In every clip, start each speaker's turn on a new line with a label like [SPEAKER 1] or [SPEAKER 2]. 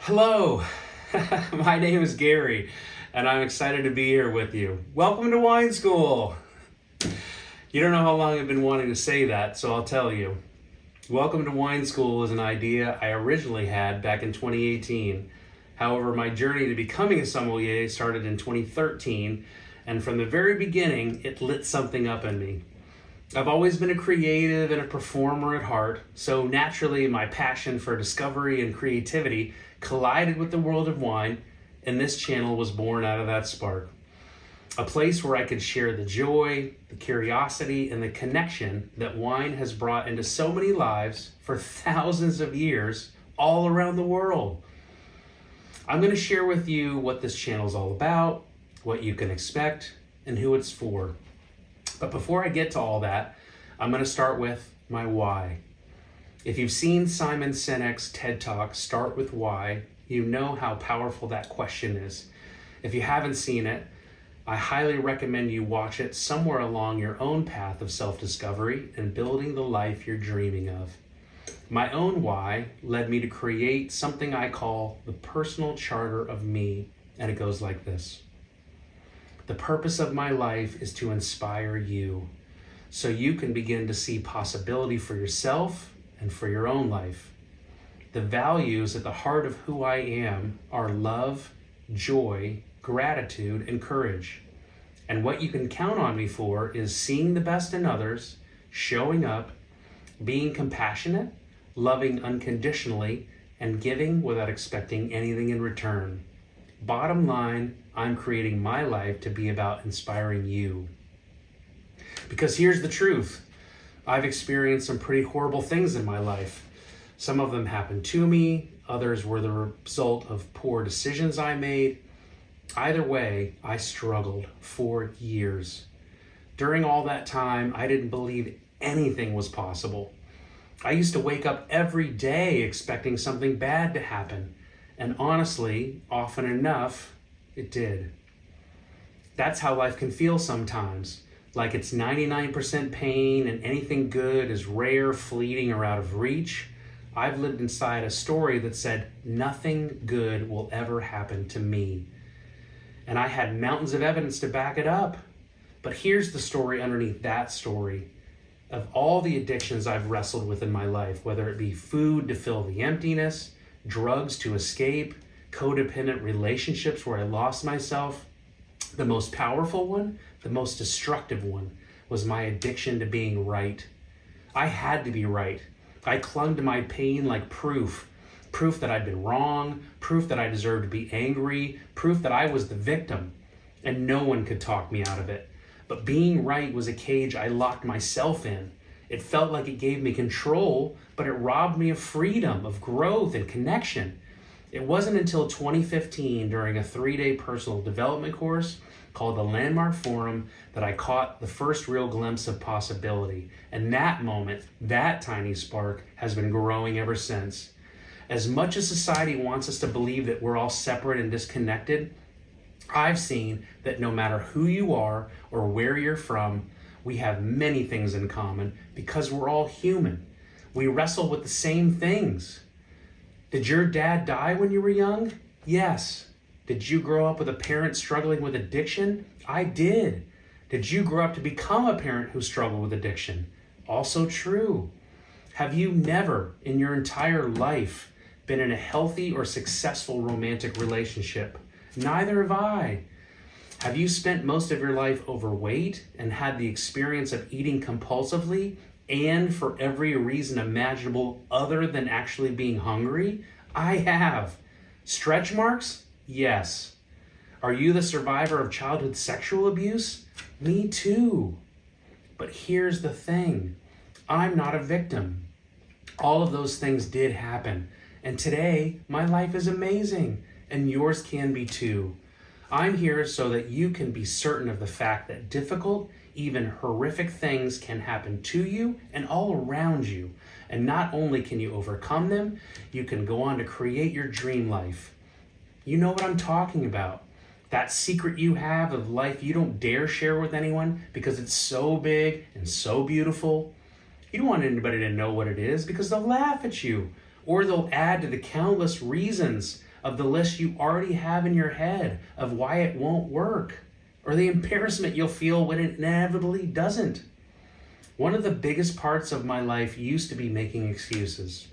[SPEAKER 1] Hello, my name is Gary, and I'm excited to be here with you. Welcome to Wine School. You don't know how long I've been wanting to say that, so I'll tell you. Welcome to Wine School is an idea I originally had back in 2018. However, my journey to becoming a sommelier started in 2013, and from the very beginning, it lit something up in me. I've always been a creative and a performer at heart, so naturally my passion for discovery and creativity collided with the world of wine, and this channel was born out of that spark. A place where I could share the joy, the curiosity, and the connection that wine has brought into so many lives for thousands of years all around the world. I'm going to share with you what this channel is all about, what you can expect, and who it's for. But before I get to all that, I'm going to start with my why. If you've seen Simon Sinek's TED Talk, Start With Why, you know how powerful that question is. If you haven't seen it, I highly recommend you watch it somewhere along your own path of self-discovery and building the life you're dreaming of. My own why led me to create something I call the personal charter of me, and it goes like this. The purpose of my life is to inspire you, so you can begin to see possibility for yourself and for your own life. The values at the heart of who I am are love, joy, gratitude, and courage. And what you can count on me for is seeing the best in others, showing up, being compassionate, loving unconditionally, and giving without expecting anything in return. Bottom line, I'm creating my life to be about inspiring you. Because here's the truth. I've experienced some pretty horrible things in my life. Some of them happened to me, others were the result of poor decisions I made. Either way, I struggled for years. During all that time, I didn't believe anything was possible. I used to wake up every day expecting something bad to happen. And honestly, often enough, it did. That's how life can feel sometimes. Like it's 99% pain and anything good is rare, fleeting, or out of reach. I've lived inside a story that said nothing good will ever happen to me. And I had mountains of evidence to back it up. But here's the story underneath that story. Of all the addictions I've wrestled with in my life, whether it be food to fill the emptiness, drugs to escape, codependent relationships where I lost myself, the most powerful one, the most destructive one, was my addiction to being right. I had to be right. I clung to my pain like proof that I'd been wrong, proof that I deserved to be angry, proof that I was the victim, and no one could talk me out of it. But being right was a cage I locked myself in. It felt like it gave me control, but it robbed me of freedom, of growth, and connection. It wasn't until 2015, during a 3-day personal development course called the Landmark Forum, that I caught the first real glimpse of possibility. And that moment, that tiny spark, has been growing ever since. As much as society wants us to believe that we're all separate and disconnected, I've seen that no matter who you are or where you're from, we have many things in common because we're all human. We wrestle with the same things. Did your dad die when you were young? Yes. Did you grow up with a parent struggling with addiction? I did. Did you grow up to become a parent who struggled with addiction? Also true. Have you never in your entire life been in a healthy or successful romantic relationship? Neither have I. Have you spent most of your life overweight and had the experience of eating compulsively and for every reason imaginable other than actually being hungry? I have. Stretch marks? Yes. Are you the survivor of childhood sexual abuse? Me too. But here's the thing. I'm not a victim. All of those things did happen. And today, my life is amazing. And yours can be too. I'm here so that you can be certain of the fact that difficult, even horrific things can happen to you and all around you. And not only can you overcome them, you can go on to create your dream life. You know what I'm talking about. That secret you have of life you don't dare share with anyone because it's so big and so beautiful. You don't want anybody to know what it is because they'll laugh at you, or they'll add to the countless reasons of the list you already have in your head of why it won't work, or the embarrassment you'll feel when it inevitably doesn't. One of the biggest parts of my life used to be making excuses.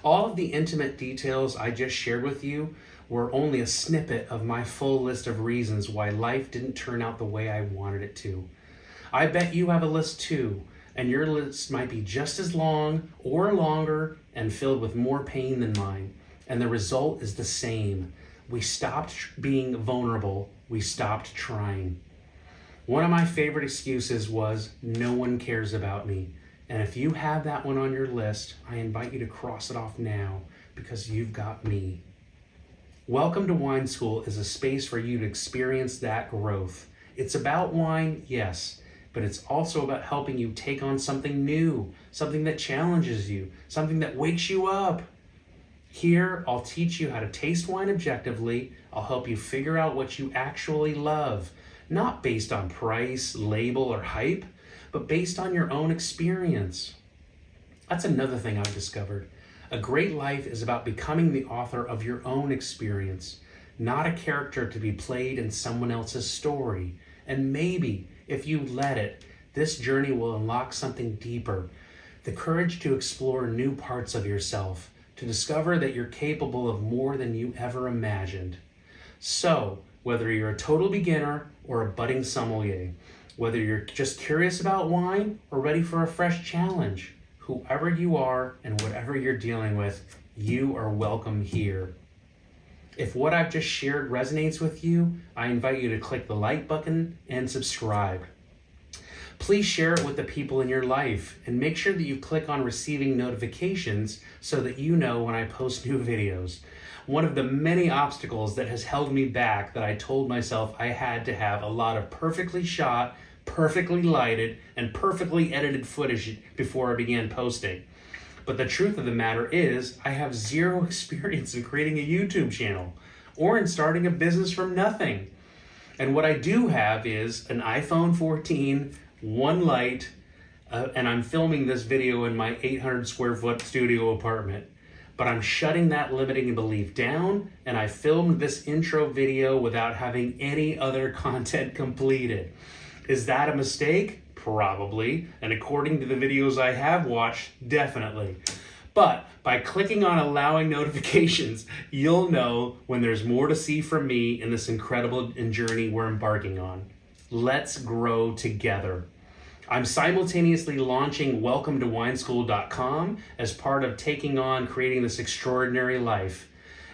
[SPEAKER 1] All of the intimate details I just shared with you were only a snippet of my full list of reasons why life didn't turn out the way I wanted it to. I bet you have a list too, and your list might be just as long or longer and filled with more pain than mine. And the result is the same. We stopped being vulnerable. We stopped trying. One of my favorite excuses was, no one cares about me. And if you have that one on your list, I invite you to cross it off now, because you've got me. Welcome to Wine School is a space for you to experience that growth. It's about wine, yes, but it's also about helping you take on something new, something that challenges you, something that wakes you up. Here, I'll teach you how to taste wine objectively. I'll help you figure out what you actually love, not based on price, label, or hype, but based on your own experience. That's another thing I've discovered. A great life is about becoming the author of your own experience, not a character to be played in someone else's story. And maybe, if you let it, this journey will unlock something deeper, the courage to explore new parts of yourself, to discover that you're capable of more than you ever imagined. So, whether you're a total beginner or a budding sommelier, whether you're just curious about wine or ready for a fresh challenge, whoever you are and whatever you're dealing with, you are welcome here. If what I've just shared resonates with you, I invite you to click the like button and subscribe. Please share it with the people in your life and make sure that you click on receiving notifications so that you know when I post new videos. One of the many obstacles that has held me back that I told myself I had to have a lot of perfectly shot, perfectly lighted, and perfectly edited footage before I began posting. But the truth of the matter is, I have zero experience in creating a YouTube channel or in starting a business from nothing. And what I do have is an iPhone 14, one light, and I'm filming this video in my 800 square foot studio apartment. But I'm shutting that limiting belief down, and I filmed this intro video without having any other content completed. Is that a mistake? Probably, and according to the videos I have watched, definitely. But by clicking on allowing notifications, you'll know when there's more to see from me in this incredible journey we're embarking on. Let's grow together. I'm simultaneously launching welcome-to-wineschool.com as part of taking on creating this extraordinary life.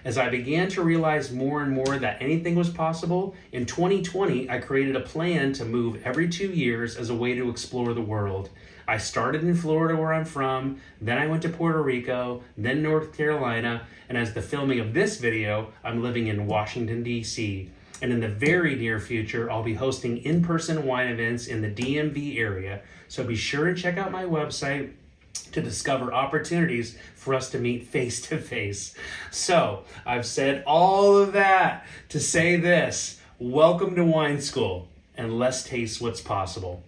[SPEAKER 1] As I began to realize more and more that anything was possible, in 2020, I created a plan to move every 2 years as a way to explore the world. I started in Florida, where I'm from, then I went to Puerto Rico, then North Carolina, and as the filming of this video, I'm living in Washington, D.C. And in the very near future, I'll be hosting in-person wine events in the DMV area, so be sure to check out my website to discover opportunities for us to meet face to face. So I've said all of that to say this: welcome to Wine School, and let's taste what's possible.